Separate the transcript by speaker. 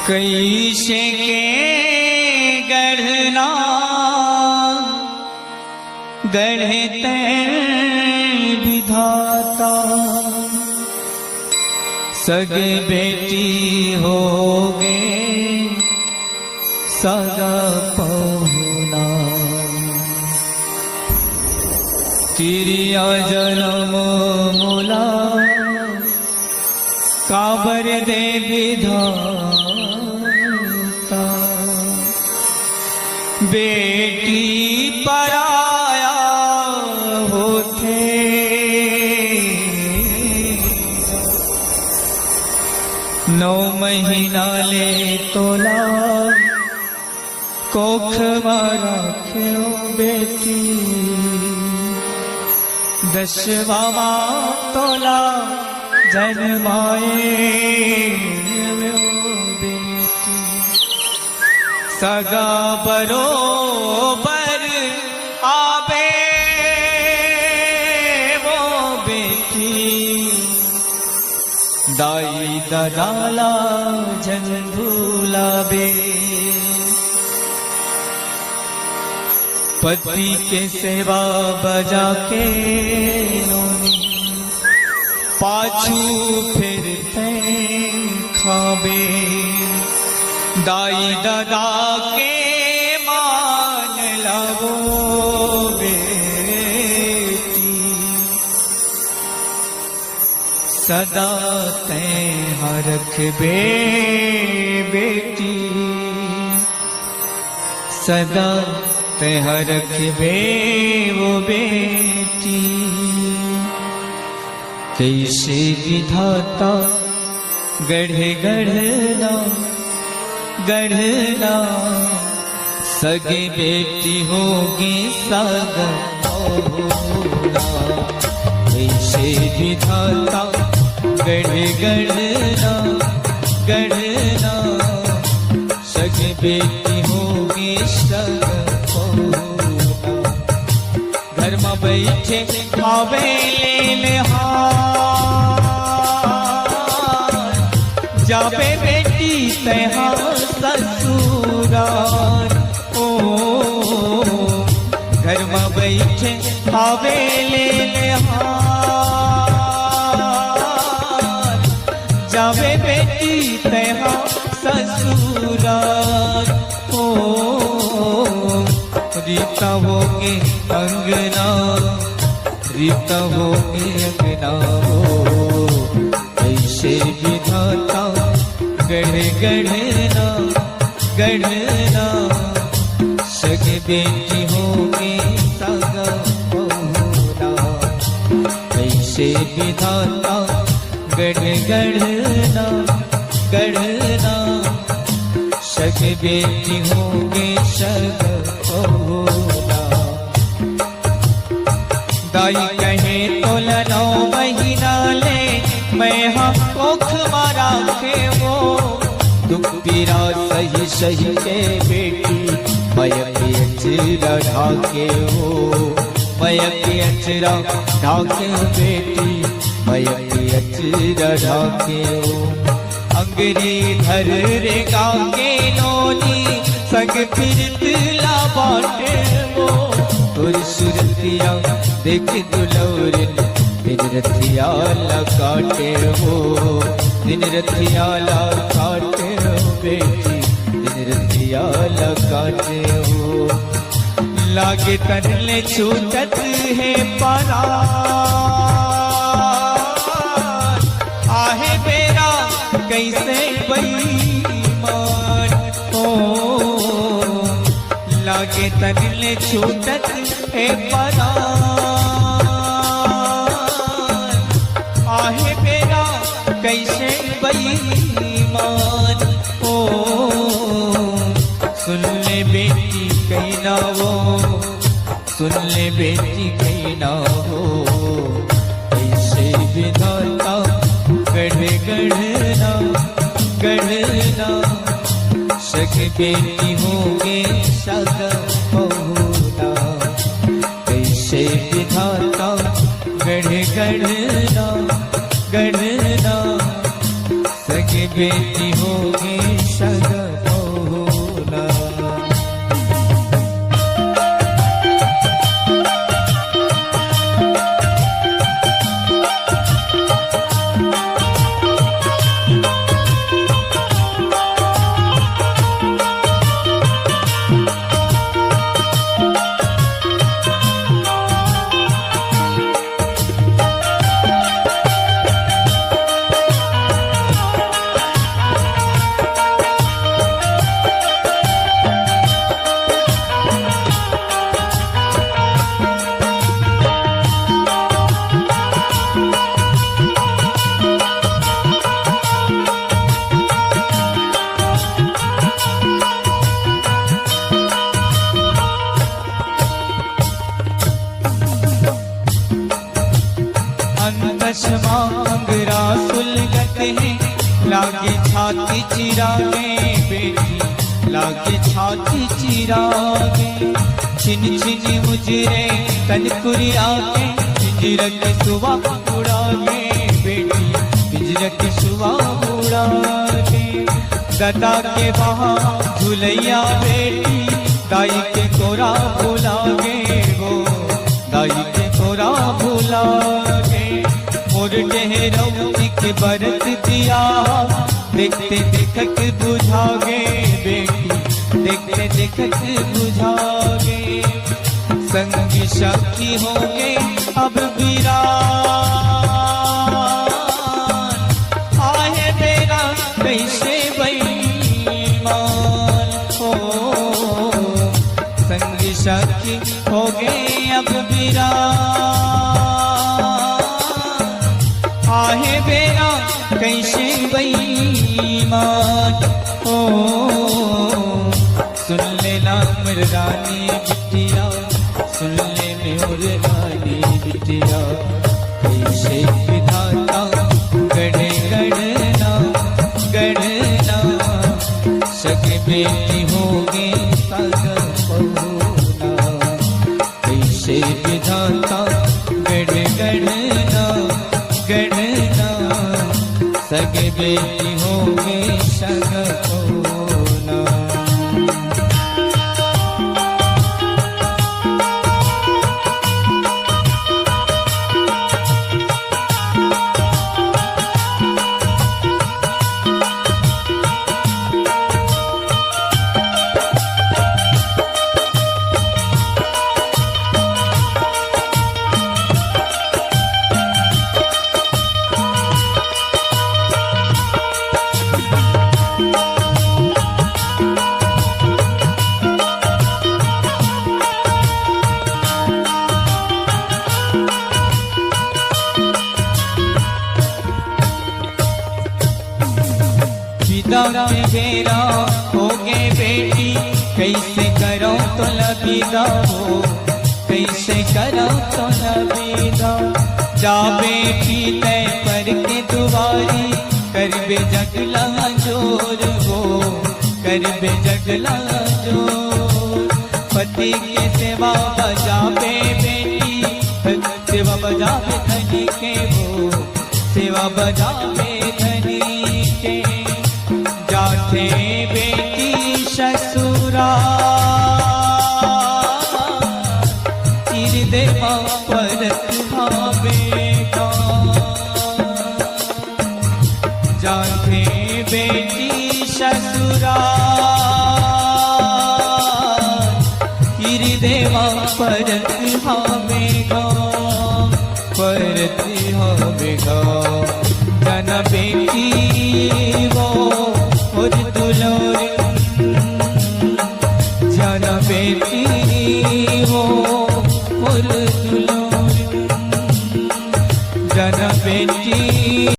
Speaker 1: कैसे के गढ़ना गढ़ते विधाता, सगे बेटी होगे सगा पहुना। तिरिया जन्म मूला काबर दे विधाता, बेटी पराया होते नौ महीना ले तोला कोख मारा क्यों बेटी, दसवा तोला जन्माए बेटी, सगा बरोबर आवे वो बेटी, दाई दलाला जन भूलावे। पति के सेवा बजा के पाछू फिरते खावे, दाई दादा के मान लगो बेटी, सदा तैं रखबे बेटी, सदा तैं रखबे वो बेटी। कैसे विधाता गढ़े गढ़ना गढ़ना, सगे बेटी होगी सगा पहुना। कैसे विधाता गढ़े गढ़ना गढ़ना, सगे बेटी होगी सगा पहुना। घर में बैठे खावे ले हार, जावे बेटी तैहा ससुराल। ओ घर में बैठे खावे ले हार, जावे बेटी तैहा ससुराल। ओ रीता होगे अंगना, रीता होगे अंगना हो, कैसे विधाता गढ़ गढ़ना गढ़ना, सगे बेटी होगे सगा पहुना। कैसे विधाता गढ़ गढ़ना गढ़ना, सगे बेटी होगे सगा पहुना। दाई कहे तोला 9 महीना ले मैं हम कोख मारा के वो, दुख पीरा सही सही के बेटी मयके अचरा ढाके हो, मयके अचरा ढाके बेटी मयके अचरा ढाके हो। अंगरी धर रे गाके नोनी संग फिरतला बाटे वो, तुर सुरतिया देख दुलौरे दिन रथिया काटे हो, दिन रथिया काटे हो बेटी, दिन रथिया काटे हो। लागे तनले छूटत है पारा, आहे बेरा कैसे बेईमान। ओ लागे तनले छूटत है पारा, आहे बेरा कैसे बेईमान। ओ सुन ले बेटी कहना वो, सुन ले बेटी कहना हो, ऐसे विधाता गढ़े गढ़ना गढ़ना, सगे बेटी होगे सगा पहुना। कैसे विधाता गढ़े गढ़ना गढ़ना, सगे बेटी होगी सग बहुला। मांगरा सुलगत है लागे छाती चिरागे बेटी लागे छाती चिरागे। छिन छिन मुजरे तन कुरियागे पिंजरक सुवा उड़ागे बेटी पिंजरक सुवा उड़ागे। गदा के वहाँ झुलैया बेटी दाई के कोरा भुलागे वो दाई के कोरा भुलागे। मोर डेहरों के बरत दिया देखते देखत बुझागे बेटी देखते देखत बुझागे। संगी साथी होंगे अब वीरान आहे मेरा कैसे बेईमान हो। संगी साथी होंगे अब वीरान आहे बेरा कैसे बेईमान हो। सुन ले नाम रानी बिटिया सुन ले मोर रानी बिटिया। कैसे विधाता गढ़े गढ़ना गढ़ना सगे बेटी होगी सग बहुला। कैसे विधाता गढ़े गढ़ना गढ़ना सगे बेटी होगी सग बहुला। में बेरा होगे बेटी कैसे करो तो लबीदा हो कैसे करो तो लबीदा। जा बेटी तय पर के दुआरी कर बे जगला जोर हो कर बे जगला जोर। पति के सेवा बजावे बेटी सेवा बजावे धनी के वो सेवा बजावे धनी के। जाते बेटी ससुरा चिर देवा परत भावेगा। जाते बेटी ससुरा चिर देवा परत भावेगा परत भावेगा। जन बेटी वो और दुलोर जन बेटी